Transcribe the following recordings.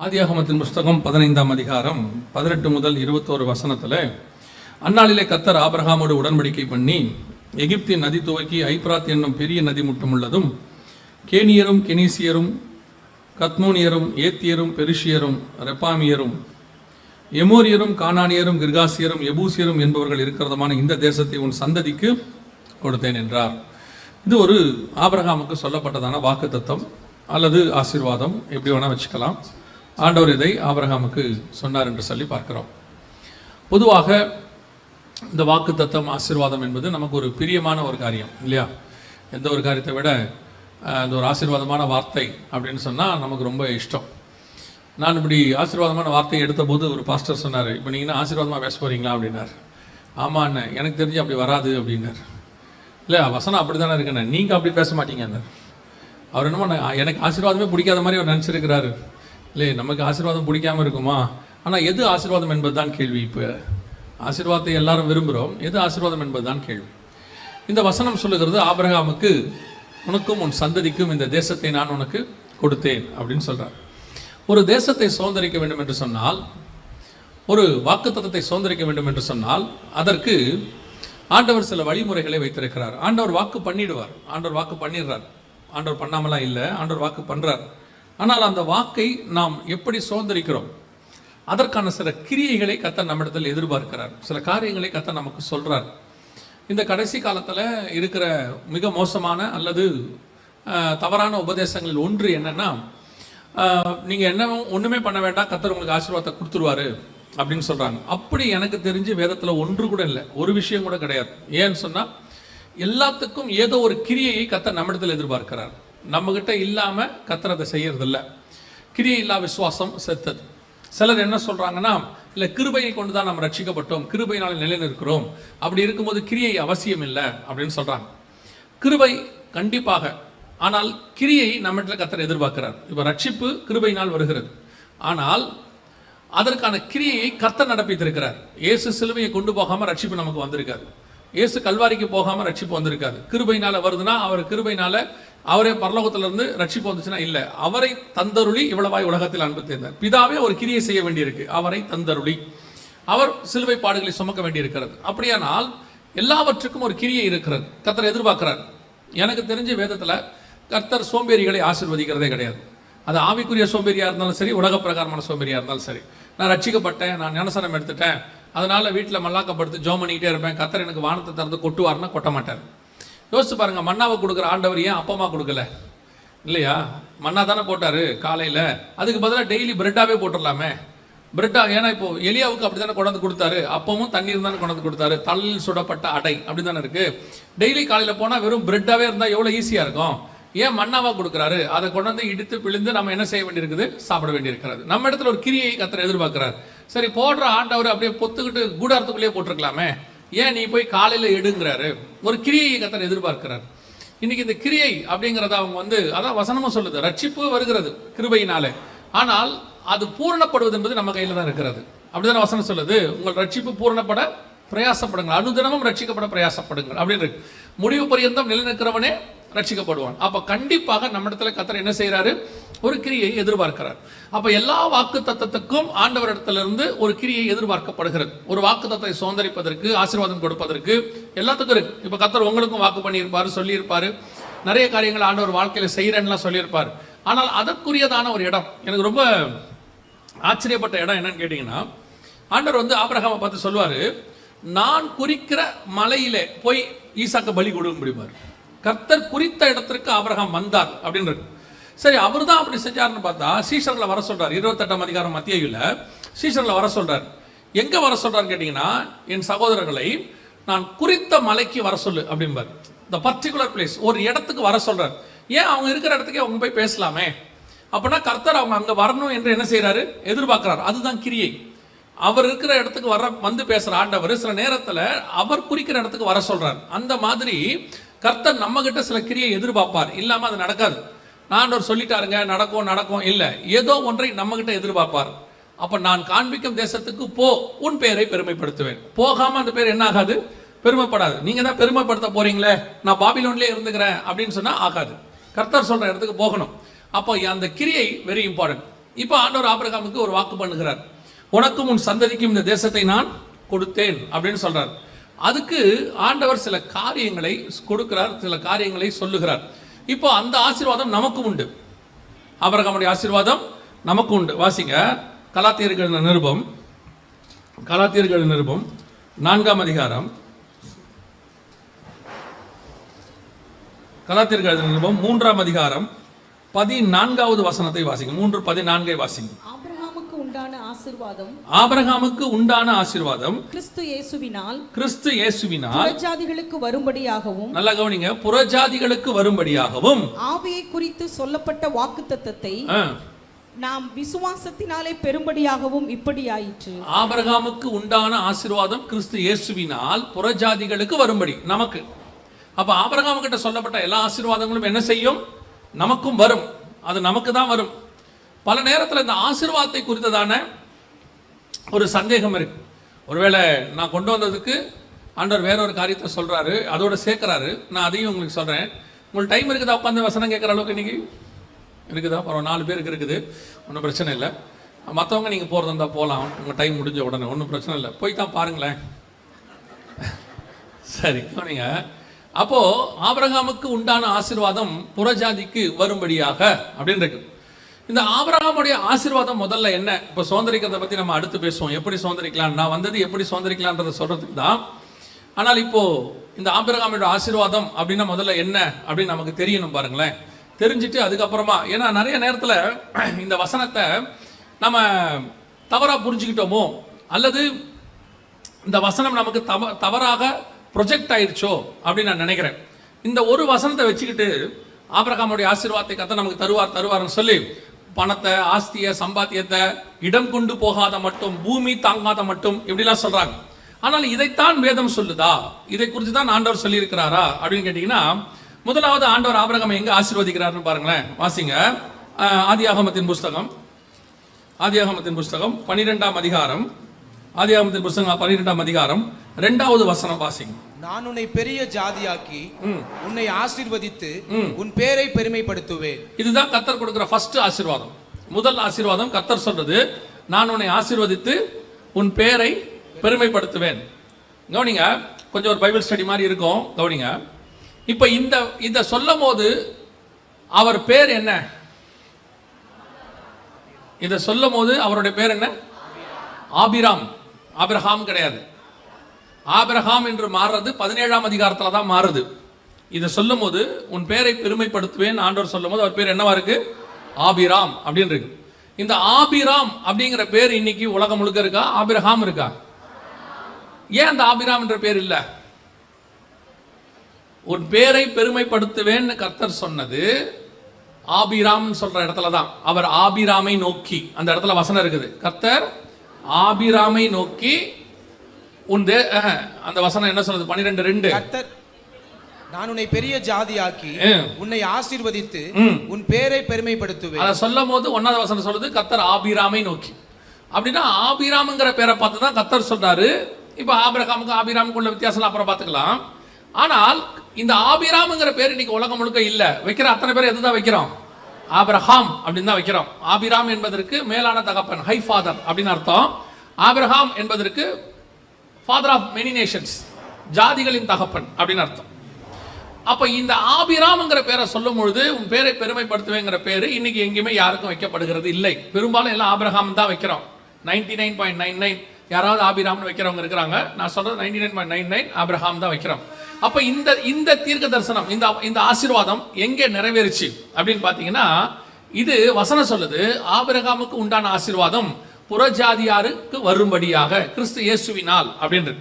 ஆதியாகமத்தின் புஸ்தகம் 15ஆம் அதிகாரம் 18 முதல் 21 வசனத்தில், அந்நாளிலே கர்த்தர் ஆபிரகாமோடு உடன்படிக்கை பண்ணி எகிப்தின் நதி துவக்கி ஐப்ராத் என்னும் பெரிய நதி முட்டமுள்ளதும் கேனியரும் கெனீசியரும் கத்மோனியரும் ஏத்தியரும் பெரிஷியரும் ரெப்பாமியரும் எமோரியரும் கானானியரும் கிர்காசியரும் எபூசியரும் என்பவர்கள் இருக்கிறதுமான இந்த தேசத்தை உன் சந்ததிக்கு கொடுத்தேன் என்றார். இது ஒரு ஆபிரகாமுக்கு சொல்லப்பட்டதான வாக்குத்தத்தம் அல்லது ஆசீர்வாதம், எப்படி வேணால் வச்சுக்கலாம். ஆண்டவர் இதை ஆபிரகாமுக்கு சொன்னார் என்று சொல்லி பார்க்கிறோம். பொதுவாக இந்த வாக்குத்தத்தம் ஆசீர்வாதம் என்பது நமக்கு ஒரு பிரியமான ஒரு காரியம் இல்லையா? எந்த ஒரு காரியத்தை விட இந்த ஒரு ஆசீர்வாதமான வார்த்தை அப்படின்னு சொன்னால் நமக்கு ரொம்ப இஷ்டம். நான் இப்படி ஆசீர்வாதமான வார்த்தையை எடுத்தபோது ஒரு பாஸ்டர் சொன்னார், இப்போ நீங்கள் ஆசீர்வாதமாக பேச போகிறீங்களா அப்படின்னார். ஆமாண்ணே, எனக்கு தெரிஞ்சு அப்படி வராது அப்படின்னார். இல்லை, வசனம் அப்படி தானே இருக்குண்ணே, நீங்கள் அப்படி பேச மாட்டீங்கன்னார். அவர் என்னமோ எனக்கு ஆசீர்வாதமே பிடிக்காத மாதிரி அவர் நினச்சிருக்கிறாரு. இல்லை, நமக்கு ஆசீர்வாதம் பிடிக்காமல் இருக்குமா? ஆனால் எது ஆசீர்வாதம் என்பது தான் கேள்வி. இப்போ ஆசீர்வாதத்தை எல்லாரும் விரும்புகிறோம், எது ஆசீர்வாதம் என்பது தான் கேள்வி. இந்த வசனம் சொல்லுகிறது, ஆபிரகாமுக்கு உனக்கும் உன் சந்ததிக்கும் இந்த தேசத்தை நான் உனக்கு கொடுத்தேன் அப்படின்னு சொல்கிறார். ஒரு தேசத்தை சுதந்திரிக்க வேண்டும் என்று சொன்னால், ஒரு வாக்குத்தத்தத்தை சுதந்திரிக்க வேண்டும் என்று சொன்னால், அதற்கு ஆண்டவர் சில வழிமுறைகளை வைத்திருக்கிறார். ஆண்டவர் வாக்கு பண்ணிடுவார், ஆண்டவர் வாக்கு பண்ணிடுறார். ஆண்டவர் பண்ணாமலாம் இல்லை, ஆண்டவர் வாக்கு பண்ணுறார். ஆனால் அந்த வாக்கை நாம் எப்படி சுதந்திரிக்கிறோம், அதற்கான சில கிரியைகளை கர்த்தர் நம்மிடத்தில் எதிர்பார்க்கிறார். சில காரியங்களை கர்த்தர் நமக்கு சொல்கிறார். இந்த கடைசி காலத்தில் இருக்கிற மிக மோசமான அல்லது தவறான உபதேசங்களில் ஒன்று என்னென்னா, நீங்கள் என்ன ஒன்றுமே பண்ண வேண்டாம், கர்த்தர் உங்களுக்கு ஆசீர்வாதத்தை கொடுத்துருவாரு அப்படின்னு சொல்கிறாங்க. அப்படி எனக்கு தெரிஞ்சு வேதத்தில் ஒன்று கூட இல்லை, ஒரு விஷயம் கூட கிடையாது. ஏன்னு சொன்னால், எல்லாத்துக்கும் ஏதோ ஒரு கிரியையை கர்த்தர் நம்மிடத்தில் எதிர்பார்க்கிறார். நம்மகிட்ட இல்லாமல் கர்த்தர் அதை செய்யறதில்ல. கிரியை இல்லா விசுவாசம் செத்தது. சிலர் என்ன சொல்கிறாங்கன்னா, இல்லை, கிருபையை கொண்டு தான் நம்ம ரட்சிக்கப்பட்டோம், கிருபையினால நிலைநிற்கிறோம், அப்படி இருக்கும்போது கிரியை அவசியம் இல்லை அப்படின்னு சொல்கிறாங்க. கிருபை கண்டிப்பாக, ஆனால் கிரியை நம்மகிட்ட கர்த்தர் எதிர்பார்க்கிறார். இப்போ ரட்சிப்பு கிருபையினால் வருகிறது, ஆனால் அதற்கான கிரியையை கர்த்தர் நடப்பித்திருக்கிறார். இயேசு சிலுவையை கொண்டு போகாமல் ரட்சிப்பு நமக்கு வந்திருக்காது. இயேசு கல்வாரிக்கு போகாமல் ரட்சிப்பு வந்திருக்காது. கிருபையினால வருதுன்னா அவர் கிருபையினால அவரே பரலோகத்திலிருந்து ரட்சிப்பு வந்துச்சுன்னா இல்லை, அவரை தந்தருளி இவ்வளவாய் உலகத்தில் அன்பு தேர்ந்தார். பிதாவே ஒரு கிரியை செய்ய வேண்டியிருக்கு, அவரை தந்தருளி அவர் சிலுவை பாடுகளை சுமக்க வேண்டியிருக்கிறது. அப்படியானால் எல்லாவற்றுக்கும் ஒரு கிரியை இருக்கிறது, கர்த்தர் எதிர்பார்க்கிறார். எனக்கு தெரிஞ்ச வேதத்தில் கர்த்தர் சோம்பேறிகளை ஆசீர்வதிக்கிறதே கிடையாது. அது ஆவிக்குரிய சோம்பேறியாக இருந்தாலும் சரி, உலக பிரகாரமான சோம்பேறியாக இருந்தாலும் சரி. நான் ரட்சிக்கப்பட்டேன், நான் ஞானஸ்நானம் எடுத்துட்டேன், அதனால வீட்டில் மல்லாக்கப்படுத்து ஜோம் பண்ணிக்கிட்டே இருப்பேன், கர்த்தர் எனக்கு வானத்தை திறந்து கொட்டுவார்னா கொட்ட மாட்டார். யோசிச்சு பாருங்க, மன்னாவை கொடுக்குற ஆண்டவர் ஏன் அப்பமா கொடுக்கல? இல்லையா? மன்னா தானே போட்டார் காலையில், அதுக்கு பதிலாக டெய்லி பிரெட்டாகவே போட்டுடலாமே. பிரெட்டா, ஏன்னா இப்போ எலியாவுக்கு அப்படி தானே கொண்டாந்து கொடுத்தாரு, அப்பமும் தண்ணீர் தானே கொண்டாந்து கொடுத்தாரு, தள்ளில் சுடப்பட்ட அடை அப்படி தானே இருக்கு. டெய்லி காலையில் போனால் வெறும் பிரெட்டாகவே இருந்தால் எவ்வளோ ஈஸியாக இருக்கும். ஏன் மன்னாவா கொடுக்குறாரு? அதை கொண்டாந்து இடித்து பிழிந்து நம்ம என்ன செய்ய வேண்டியிருக்குது? சாப்பிட வேண்டியிருக்கிறது. நம்ம இடத்துல ஒரு கிரியை கர்த்தர் எதிர்பார்க்கிறார். சரி, போடுற ஆண்டவர் அப்படியே பொத்துக்கிட்டு கூடாரத்துக்குள்ளேயே போட்டிருக்கலாமே, ஏன் நீ போய் காலையில் எடுங்கிறாரு? ஒரு கிரியை கர்த்தர் எதிர்பார்க்கிறார். இன்னைக்கு இந்த கிரியை அப்படிங்கிறத அவங்க அதான் வசனமும் சொல்லுது, ரட்சிப்பு வருகிறது கிருபையினாலே, ஆனால் அது பூரணப்படுவது என்பது நம்ம கையில் தான் இருக்கிறது. அப்படிதான வசனம் சொல்லுது, உங்கள் ரட்சிப்பு பூரணப்பட பிரயாசப்படுங்கள், அனுதினமும் ரட்சிக்கப்பட பிரயாசப்படுங்கள் அப்படின்னு இருக்கு. முடிவு பரியந்தம் நிலைநிற்கிறவனே ரட்சிக்கப்படுவான். அப்ப கண்டிப்பாக நம்ம இடத்துல கர்த்தர் என்ன செய்யறாரு? ஒரு கிரியை எதிர்பார்க்கிறார். அப்ப எல்லா வாக்கு தத்தத்துக்கும் ஆண்டவர் இடத்திலிருந்து ஒரு கிரியை எதிர்பார்க்கப்படுகிறது. ஒரு வாக்கு தத்தத்தை சுதந்திரிப்பதற்கு, ஆசீர்வாதம் கொடுப்பதற்கு எல்லாத்துக்கும் இருக்கு. இப்ப கர்த்தர் உங்களுக்கும் வாக்கு பண்ணியிருப்பாரு, சொல்லியிருப்பாரு, நிறைய காரியங்கள் ஆண்டவர் வாழ்க்கையில செய்யறேன்னுலாம் சொல்லியிருப்பாரு. ஆனால் அதற்குரியதான ஒரு இடம், எனக்கு ரொம்ப ஆச்சரியப்பட்ட இடம் என்னன்னு கேட்டீங்கன்னா, ஆண்டவர் ஆபிரகாமை பார்த்து சொல்லுவாரு, நான் குறிக்கிற மலையிலே போய் ஈசாக்க பலி கொடுக்க முடியுமாரு. கர்த்தர் குறித்த இடத்திற்கு ஆபிரகாம் வந்தார் அப்படின்னு இருக்கு. சரி, அவர் தான் அப்படி செஞ்சார்னு பார்த்தா சீஷர்களை வர சொல்றார். 28ஆம் அதிகாரம் மத்தேயுல சீஷர்களை வர சொல்றார். எங்க வர சொல்றாருன்னு கேட்டீங்கன்னா, என் சகோதரர்களை நான் குறித்த மலைக்கு வர சொல்லு அப்படிம்பார். இந்த பர்டிகுலர் பிளேஸ், ஒரு இடத்துக்கு வர சொல்றார். ஏன்? அவங்க இருக்கிற இடத்துக்கே அவங்க போய் பேசலாமே. அப்படின்னா கர்த்தர் அவங்க அங்க வரணும் என்று என்ன செய்யறாரு? எதிர்பார்க்கிறார். அதுதான் கிரியை. அவர் இருக்கிற இடத்துக்கு வந்து பேசுற ஆண்டவர் சில நேரத்தில் அவர் குறிக்கிற இடத்துக்கு வர சொல்றார். அந்த மாதிரி கர்த்தர் நம்ம கிட்ட சில கிரியை எதிர்பார்ப்பார், இல்லாம அது நடக்காது. ஆண்டவர் சொல்லிட்டாருங்க, நடக்கும் இல்லை, ஏதோ ஒன்றை நம்ம கிட்ட எதிர்பார்ப்பார். அப்ப நான் காண்பிக்கும் தேசத்துக்கு போ, உன் பெயரை பெருமைப்படுத்துவேன். போகாம அந்த பேர் என்ன ஆகாது? பெருமைப்படாது. நீங்க தான் பெருமைப்படுத்த போறீங்களே, நான் பாபிலோன்லயே இருந்துக்கிறேன் அப்படின்னு சொன்னா ஆகாது. கர்த்தர் சொல்ற இடத்துக்கு போகணும். அப்போ அந்த கிரியை வெரி இம்பார்ட்டன்ட். இப்போ ஆண்டவர் ஆபிரகாமுக்கு ஒரு வாக்கு பண்ணுகிறார், உனக்கும் உன் சந்ததிக்கும் இந்த தேசத்தை நான் கொடுத்தேன் அப்படின்னு சொல்றார். அதுக்கு ஆண்டவர் சில காரியங்களை கொடுக்கிறார், சில காரியங்களை சொல்லுகிறார். இப்போ அந்த ஆசீர்வாதம் நமக்கு உண்டு, ஆபிரகாமுடைய ஆசீர்வாதம் நமக்கு உண்டு. வாசிங்க கலாத்தியர்கள் நிருபம், கலாத்தியர்கள் நிருபம் 4ஆம் அதிகாரம், கலாத்தியர்கள் நிருபம் 3ஆம் அதிகாரம் 14வது வசனத்தை வாசிங்க. 3:14 வாசிங்க. ஆபிரகாமுக்கு உண்டான ஆசீர்வாதம், ஆபிரகாமுக்கு உண்டான ஆசீர்வாதம் கிறிஸ்து இயேசுவினால் புறஜாதிகளுக்கு வரும்படியாகவும், நல்லா கவனிங்க, புறஜாதிகளுக்கு வரும்படியாகவும் ஆவியை குறித்து சொல்லப்பட்ட வாக்குத்தத்தத்தை நாம் விசுவாசத்தினாலே பெரும்படியாகவும் இப்படி ஆயிற்று. ஆபிரகாமுக்கு உண்டான ஆசீர்வாதம் கிறிஸ்து இயேசுவினால் புறஜாதிகளுக்கு வரும்படி நமக்கு. அப்ப ஆபிரகாம் கிட்ட சொல்லப்பட்ட எல்லா ஆசீர்வாதங்களும் என்ன செய்யும்? நமக்கும் வரும். அது நமக்கு தான் வரும். பல நேரத்தில் இந்த ஆசீர்வாதத்தை குறித்ததான ஒரு சந்தேகம் இருக்கு. ஒருவேளை நான் கொண்டு வந்ததுக்கு ஆண்டவர் வேற ஒரு காரியத்தை சொல்றாரு, அதோட சேர்க்கிறாரு. நான் அதையும் உங்களுக்கு சொல்றேன். உங்களுக்கு டைம் இருக்குதா உட்காந்து வசனம் கேட்குற அளவுக்கு இன்னைக்கு இருக்குதா? பரவாயில்ல, 4 பேருக்கு இருக்குது, ஒன்றும் பிரச்சனை இல்லை. மற்றவங்க நீங்கள் போகிறதா இருந்தால் போகலாம், உங்கள் டைம் முடிஞ்ச உடனே, ஒன்றும் பிரச்சனை இல்லை, போய் தான் பாருங்களேன். சரி, கவனிங்க. அப்போ ஆபிரகாமுக்கு உண்டான ஆசீர்வாதம் புறஜாதிக்கு வரும்படியாக அப்படின்னு இருக்கு. இந்த ஆபிரகாமுடைய ஆசீர்வாதம் முதல்ல என்ன? இப்போ சுதந்திரிக்கிறத பற்றி நம்ம அடுத்து பேசுவோம். எப்படி சுதந்திரிக்கலாம், நான் வந்தது எப்படி சுதந்திரிக்கலான்றதை சொல்றதுக்கு தான். ஆனால் இப்போ இந்த ஆபிரகாமுடைய ஆசீர்வாதம் அப்படின்னா முதல்ல என்ன அப்படின்னு நமக்கு தெரியணும். பாருங்களேன், தெரிஞ்சுட்டு அதுக்கப்புறமா, ஏன்னா நிறைய நேரத்தில் இந்த வசனத்தை நம்ம தவறாக புரிஞ்சுக்கிட்டோமோ, அல்லது இந்த வசனம் நமக்கு தவறாக ப்ரொஜெக்ட் ஆயிடுச்சோ அப்படின்னு நான் நினைக்கிறேன். இந்த ஒரு வசனத்தை வச்சுக்கிட்டு ஆபிரகாமுடைய ஆசீர்வாதத்தை கர்த்தர் நமக்கு தருவார்னு சொல்லி பணத்தை, ஆஸ்தியை, சம்பாத்தியத்தை, இடம் கொண்டு போகாத மட்டும், பூமி தாங்காத மட்டும் இப்படிலாம் சொல்றாங்க. ஆனால் இதைத்தான் வேதம் சொல்லுதா? இதை குறித்து தான் ஆண்டவர் சொல்லியிருக்கிறாரா அப்படின்னு கேட்டீங்கன்னா, முதலாவது ஆண்டவர் ஆபிரகாமை எங்க ஆசீர்வதிக்கிறார்னு பாருங்களேன். வாசிங்க ஆதியாகமத்தின் புஸ்தகம், ஆதியாகமத்தின் புஸ்தகம் 12ஆம் அதிகாரம், ஆதியாகமத்தின் புஸ்தகம் 12ஆம் அதிகாரம் 2வது வசனம் வாசிங்க. நான் உன்னை பெரிய ஜாதியாக்கி உன்னை ஆசீர்வதித்து உன் பேரை பெருமைப்படுத்துவேன். இதுதான் கர்த்தர் கொடுக்கிற ஃபர்ஸ்ட் ஆசீர்வாதம். முதல் ஆசீர்வாதம் கர்த்தர் சொல்றது, நான் உன்னை ஆசீர்வதித்து உன் பேரை பெருமைப்படுத்துவேன். கவனிங்க, கொஞ்சம் ஒரு பைபிள் ஸ்டடி மாதிரி இருக்கும். கவனிங்க, இப்ப இந்த சொல்லும் போது அவர் பேர் என்ன? இதை சொல்லும் போது அவருடைய பேர் என்ன? ஆபிராம். ஆபிரகாம் கிடையாது. ஆபிரகாம் என்று மாறுறது 17ஆம் அதிகாரத்தில் தான் மாறுது. இதை சொல்லும் போது உன் பேரை பெருமைப்படுத்துவேன் ஆண்டவர் சொல்லும் போது அவர் பேர் என்னவா இருக்கு? ஆபிராம் அப்படின்னு இருக்கு. இந்த ஆபிராம் அப்படிங்கிற பேர் இன்னைக்கு உலகம் முழுக்க இருக்கா? ஆபிரகாம் இருக்கா? ஏன் அந்த ஆபிராம் என்ற பேர் இல்ல? உன் பேரை பெருமைப்படுத்துவேன் கர்த்தர் சொன்னது ஆபிராம் சொல்ற இடத்துல தான். அவர் ஆபிராமை நோக்கி, அந்த இடத்துல வசனம் இருக்குது, கர்த்தர் ஆபிராமை நோக்கி அந்த வசனம் என்ன சொல்றது? 12:2. கர்த்தர் நான் உன்னை பெரிய ஜாதியாக்கி உன்னை ஆசீர்வதித்து உன் பேரை பெருமைப்படுத்துவேன். அதை சொல்லும் போது 1வது வசனம் சொல்லுது கர்த்தர் ஆபிராமை நோக்கி. அப்படின்னா ஆபிராம்ங்கிற பேரை பார்த்து தான் கர்த்தர் சொல்றாரு. இப்ப ஆபிரகாமுக்கு ஆபிராமுக்குள்ள வித்தியாசம் அப்புறம் பார்த்துக்கலாம். ஆனால் இந்த ஆபிராம்ங்கிற பேர் இன்னைக்கு உலகம் முழுக்க இல்ல. வைக்கிற அத்தனை பேர் எதுதான் வைக்கிறோம்? ஆபிரகாம் அப்படின்னு தான் வைக்கிறோம். ஆபிராம் என்பதற்கு மேலான தகப்பன், ஹை ஃபாதர் அப்படின்னு அர்த்தம். ஆபிரகாம் என்பதற்கு ஃபாதர் ஆஃப் மெனி நேஷன்ஸ், ஜாதிகளின் தகப்பன் அப்படின்னு அர்த்தம். அப்ப இந்த ஆபிராம்ங்கிற பேரை சொல்லும் பொழுது உன் பேரை பெருமைப்படுத்துவேங்கிற பேரு இன்னைக்கு எங்கேயுமே யாருக்கும் வைக்கப்படுகிறது இல்லை. பெரும்பாலும் எல்லாம் ஆபிரகாம் தான் வைக்கிறோம். 99.99 யாராவது ஆபிராம்னு வைக்கிறவங்க இருக்கிறாங்க. நான் சொல்றது 99.99 ஆபிரகாம் தான் வைக்கிறோம். அப்ப இந்த தீர்க்க தரிசனம், இந்த ஆசீர்வாதம் எங்கே நிறைவேறுச்சு அப்படின்னு பாத்தீங்கன்னா, இது வசனம் சொல்லுது ஆபிரகாமுக்கு உண்டான ஆசீர்வாதம் புறஜாதியாருக்கு வரும்படியாக கிறிஸ்து இயேசுவினால் அப்படின்றது.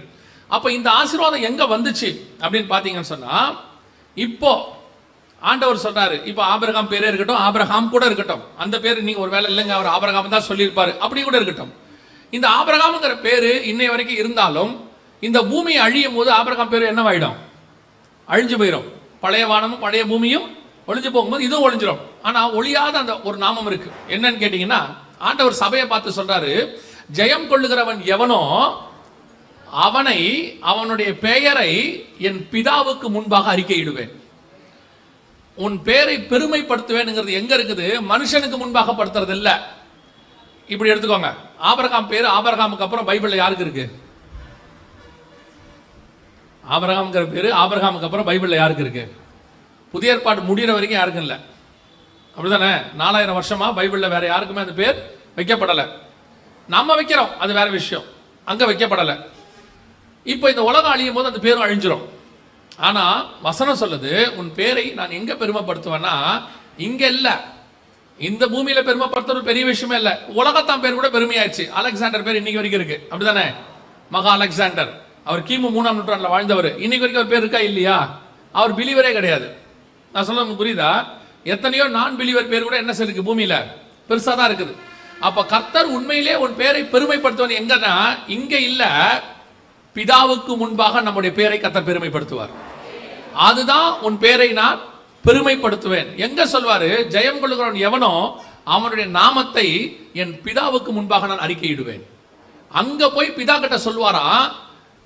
அப்ப இந்த ஆசீர்வாதம் எங்க வந்துச்சு அப்படின்னு பாத்தீங்கன்னு சொன்னா, இப்போ ஆண்டவர் சொல்றாரு, இப்போ ஆபிரகாம் பேரே இருக்கட்டும், ஆபிரகாம் கூட இருக்கட்டும், அந்த பேர் நீங்க ஒரு வேலை இல்லைங்க அவர் ஆபிரகாம் தான் சொல்லியிருப்பாரு, அப்படி கூட இருக்கட்டும். இந்த ஆபிரகாம்ங்கிற பேரு இன்னை வரைக்கும் இருந்தாலும் இந்த பூமி அழியும் போது ஆபிரகாம் பேரு என்னவாயிடும்? அழிஞ்சு போயிடும். பழைய வானமும் பழைய பூமியும் ஒழிஞ்சு போகும்போது இதுவும் ஒழிஞ்சிடும். ஆனா ஒழியாத அந்த ஒரு நாமம் இருக்கு. என்னன்னு கேட்டீங்கன்னா, ஆண்டவர் சபையை பார்த்து சொல்றாரு, ஜெயம் கொள்ளுகிறவன் எவனோ அவனை, அவனுடைய பெயரை என் பிதாவுக்கு முன்பாக அறிக்கையிடுவேன். உன் பேரை பெருமைப்படுத்துவேன் எங்க இருக்குது? மனுஷனுக்கு முன்பாக படுத்துறது இல்ல, இப்படி எடுத்துக்கோங்க. ஆபிரகாம் பேரு ஆபிரகாமுக்கு அப்புறம் பைபிள்ல யாருக்கு இருக்கு? ஆபிரகாம்ங்கிற பேரு ஆபிரகாமுக்கு அப்புறம் பைபிள்ல யாருக்கு இருக்கு? புதிய ஏற்பாடு முடிகிற வரைக்கும் யாருக்கும் இல்லை, அப்படிதானே? 4000 வருஷமா பைபிள்ல வேற யாருக்குமே அந்த பேர் வைக்கப்படலை. நம்ம வைக்கிறோம், அது வேற விஷயம், அங்க வைக்கப்படலை. இப்போ இந்த உலகம் அழியும் போது அந்த பேரும் அழிஞ்சிரும். ஆனா வசனம் சொல்லுது, உன் பேரை நான் எங்க பெருமைப்படுத்துவேன்னா இங்க இல்ல, இந்த பூமியில பெருமைப்படுத்துறது பெரிய விஷயமே இல்ல. உலகத்தான் பேர் கூட பெருமையாச்சு. அலெக்சாண்டர் பேர் இன்னைக்கு வரைக்கும் இருக்கு, அப்படிதானே? மகா அலெக்சாண்டர், அவர் கிமு 3ஆம் நூற்றாண்டுல வாழ்ந்தவர். இன்னைக்கு வரைக்கும் அவர் பேர் இருக்கா இல்லையா? அவர் பிலீவரே கிடையாது. நான் சொல்ல புரியுதா? எத்தனையோ நான் பிலீவர் பேர் கூட என்ன இருக்கு பூமியில, பெருசா தான் இருக்குது. அப்ப கர்த்தர் உண்மையிலே உன் பேரை பெருமைப்படுத்துவது எங்கன்னா இங்க இல்ல, பிதாவுக்கு முன்பாக நம்முடைய பேரை கர்த்தர் பெருமைப்படுத்துவார். அதுதான் உன் பேரை நான் பெருமைப்படுத்துவேன். எங்க சொல்வாரு? ஜெயம் கொள்ளுகிறவன் எவனோ அவனுடைய நாமத்தை என் பிதாவுக்கு முன்பாக நான் அறிக்கையிடுவேன். அங்க போய் பிதா கிட்ட சொல்வாரா,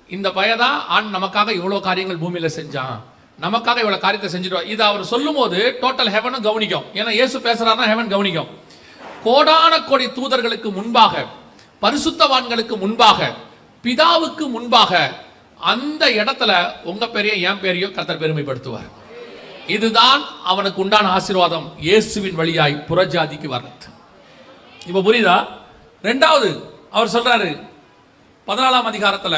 இந்த பயதா ஆண் நமக்காக இவ்வளவு காரியங்கள் பூமியில செஞ்சான், நமக்காக இவ்வளவு காரியத்தை செஞ்சுடுவார். இது அவர் சொல்லும் போது டோட்டல் ஹெவனும் கவனிக்கும். ஏன்னா இயேசு பேசுறாருன்னா ஹெவன் கவனிக்கும். கோடான கோடி தூதர்களுக்கு முன்பாக, பரிசுத்தவான்களுக்கு முன்பாக, பிதாவுக்கு முன்பாக அந்த இடத்துல உங்க பேரையும் என் பேரையும் கர்த்தர் பெருமைப்படுத்துவார். இதுதான் அவனுக்கு உண்டான ஆசீர்வாதம், இயேசுவின் வழியாய் புறஜாதிக்கு வர்றது. இப்ப புரியுதா? ரெண்டாவது அவர் சொல்றாரு 14ஆம் அதிகாரத்துல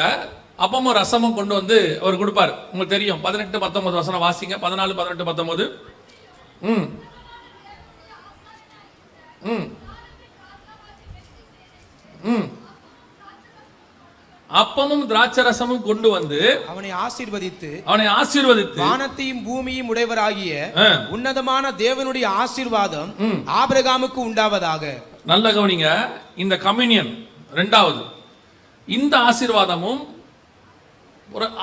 அப்பமும் ரசமும் கொண்டு வந்து அவர் கொடுப்பார். உங்களுக்கு தெரியும், 18-19 வசனம் வாசிங்க. 14, 18, 19. அப்பமும் திராட்சரசமும் கொண்டு வந்து அவனை ஆசீர்வதித்து வானத்தையும் பூமியும் உடையவராகிய உன்னதமான தேவனுடைய ஆசீர்வாதம் ஆபிரகாமுக்கு உண்டாவதாக. நல்ல கவனிங்க, இந்த கம்யூனியன் ரெண்டாவது, இந்த ஆசீர்வாதமும்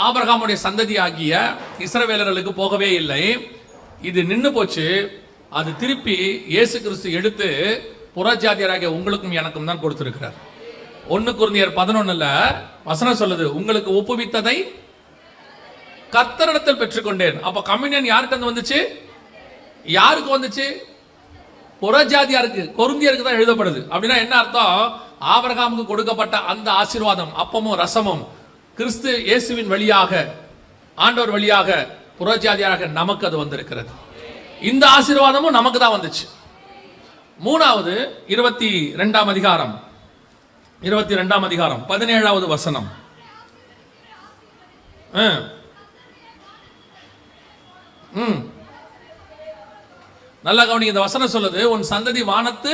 ஆபிரகாமுடைய சந்ததி ஆகிய இஸ்ரவேலர்களுக்கு போகவே இல்லை. இது நின்னு போச்சு. அது திருப்பி இயேசு கிறிஸ்து எடுத்து புறஜாதியராகிய உங்களுக்கும் எனக்கும் தான் கொடுத்திருக்கிறார். 1 கொரிந்தியர் 11ல வசனம் சொல்லுது, உங்களுக்கு ஒப்புவித்ததை கர்த்தரிடத்தில் பெற்றுக்கொண்டேன். அப்ப கம்யூனியன் யாருக்கு வந்துச்சு? யாருக்கு வந்துச்சு? புறஜாதியாருக்கு, கொரிந்தியருக்கு தான் எழுதப்படுது. அப்படின்னா என்ன அர்த்தம்? ஆபிரகாமுக்கு கொடுக்கப்பட்ட அந்த ஆசீர்வாதம், அப்பமும் ரசமும் கிறிஸ்து இயேசுவின் வழியாக, ஆண்டவர் வழியாக புறஜாதியாக நமக்கு அது வந்திருக்கிறது. இந்த ஆசீர்வாதமும் நமக்கு தான் வந்துச்சு. மூணாவது 22ஆம் அதிகாரம் 17வது வசனம். நல்ல கவனிங்க, இந்த வசனம் சொல்லுது, உன் சந்ததி வானத்து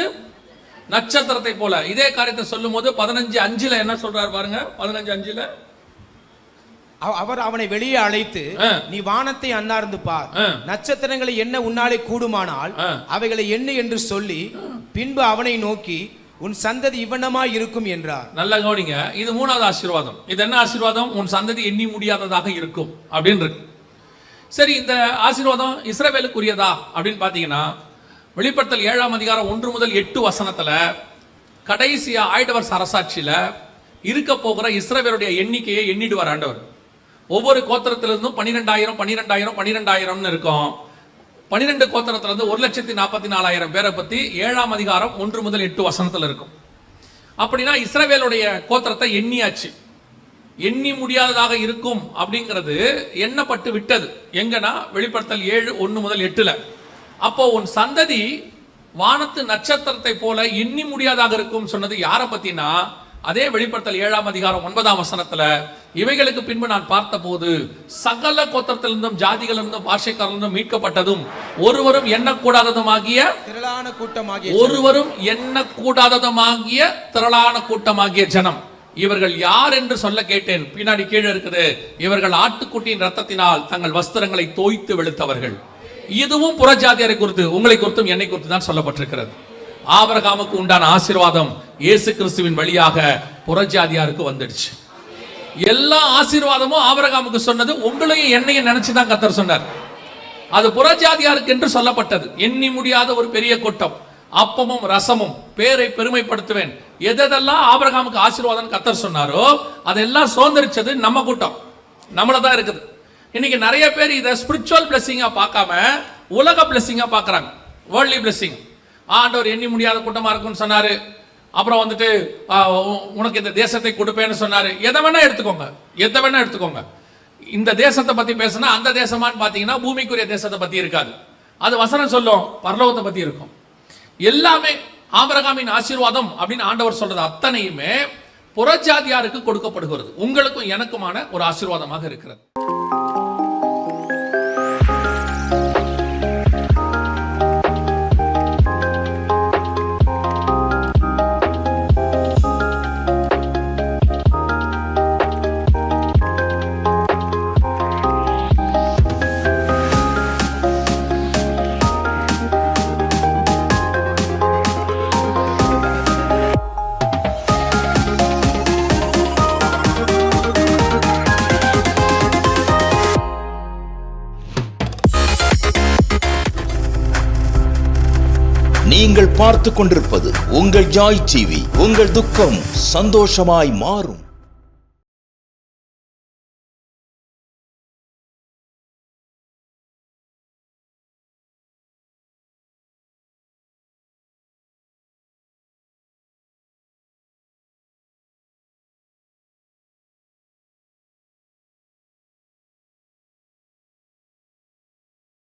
நட்சத்திரத்தை போல. இதே காரியத்தை சொல்லும் போது 15:5 என்ன சொல்றாரு பாருங்க. 15:5 அவர் அவனை வெளியே அழைத்து, நீ வானத்தை அண்ணார்ந்து பார், நட்சத்திரங்களை எண்ண உன்னாலே கூடுமானால் அவைகளை எண்ணு என்று சொல்லி, பின்பு அவனை நோக்கி, உன் சந்ததி இவ்வண்ணமாய் இருக்கும் என்றார். நல்ல கவனிங்க, இது மூணாவது ஆசீர்வாதம். இது என்ன ஆசீர்வாதம்? உன் சந்ததி எண்ணி முடியாததாக இருக்கும் அப்படின்னு இருக்கு. சரி, இந்த ஆசீர்வாதம் இஸ்ரவேலுக்குரியதா அப்படின்னு பாத்தீங்கன்னா, வெளிப்படுத்தல் 7ஆம் அதிகாரம் 1 முதல் 8 வசனத்துல கடைசியா ஆயிடவர் அரசாட்சியில இருக்க போகிற இஸ்ரவேலுடைய எண்ணிக்கையை எண்ணிடுவார் ஆண்டவர். ஒவ்வொரு கோத்திரத்திலிருந்தும் 12,000 இருக்கும். 12 கோத்திரத்திலிருந்து 1,44,000 பேரை பத்தி 7ஆம் அதிகாரம் 1 முதல் 8 வசனத்துல இருக்கும். அப்படின்னா இஸ்ரவேலுடைய கோத்திரத்தை எண்ணியாச்சு. எண்ணி முடியாததாக இருக்கும் அப்படிங்கிறது எண்ணப்பட்டு விட்டது. எங்கன்னா வெளிப்படுத்தல் 7:1 முதல் 8ல. அப்போ உன் சந்ததி வானத்து நட்சத்திரத்தை போல எண்ணி முடியாதாக இருக்கும் சொன்னது யாரை பத்தினா, அதே வெளிப்படுத்தல் 7ஆம் அதிகாரம் 9ஆம் வசனத்துல, இவைகளுக்கு பின்பு நான் பார்த்த போது சகல கோத்திரத்திலிருந்தும் ஜாதிகளிலிருந்தும் பாஷைக்காரர்களிருந்தும் மீட்கப்பட்டதும் ஒருவரும் எண்ணக்கூடாததுமாகிய திரளான கூட்டமாகிய ஜனம், இவர்கள் யார் என்று சொல்ல கேட்டேன். பின்னாடி கீழே இருக்குது, இவர்கள் ஆட்டுக்குட்டியின் ரத்தத்தினால் தங்கள் வஸ்திரங்களை தோய்த்து வெளுத்தவர்கள். இதுவும் புறஜாதியாரை குறித்து, உங்களை குறித்தும் என்னை குறித்து தான் சொல்லப்பட்டிருக்கிறது. ஆபிரகாமுக்கு உண்டான ஆசீர்வாதம் இயேசு கிறிஸ்துவின் வழியாக புறஜாதியாருக்கு வந்துடுச்சு. எல்லா ஆசீர்வாதமும் ஆபிரகாமுக்கு சொன்னது உங்களையும் என்னையும் நினைச்சுதான் கர்த்தர் சொன்னார். அது புறஜாதியாருக்கு என்று சொல்லப்பட்டது. எண்ணி முடியாத ஒரு பெரிய கூட்டம். அப்பமும் ரசமும், பேரை பெருமைப்படுத்துவேன், எதெல்லாம் ஆபிரகாமுக்கு ஆசீர்வாதம் கர்த்தர் சொன்னாரோ அதெல்லாம் சுதந்திரிச்சது நம்ம கூட்டம், நம்மளதான் இருக்குது. இன்னைக்கு நிறைய பேர் இதை ஸ்பிரிச்சுவல் பிளெஸிங்கா பார்க்காம உலக பிளெஸிங்கா பார்க்கறாங்க. Worldly blessing. ஆண்டவர் எண்ணி முடியாத கூட்டமா இருக்கும்னு சொன்னாரு, அப்புறம் வந்துட்டு உனக்கு இந்த தேசத்தை கொடுப்பேன்னு சொன்னாரு. எதை வேணா எடுத்துக்கோங்க. இந்த தேசத்தை பத்தி பேசினா அந்த தேசமான்னு பாத்தீங்கன்னா பூமிக்குரிய தேசத்தை பத்தி இருக்காது. அது வசனம் சொல்லும், பரலோகத்தை பத்தி இருக்கும். எல்லாமே ஆபிரகாமின் ஆசீர்வாதம் அப்படின்னு ஆண்டவர் சொல்றது அத்தனையுமே புறஜாதியாருக்கு கொடுக்கப்படுகிறது. உங்களுக்கும் எனக்குமான ஒரு ஆசீர்வாதமாக இருக்கிறது. நீங்கள் பார்த்து கொண்டிருப்பது உங்கள் ஜாய் டிவி. உங்கள் துக்கம் சந்தோஷமாய் மாறும்.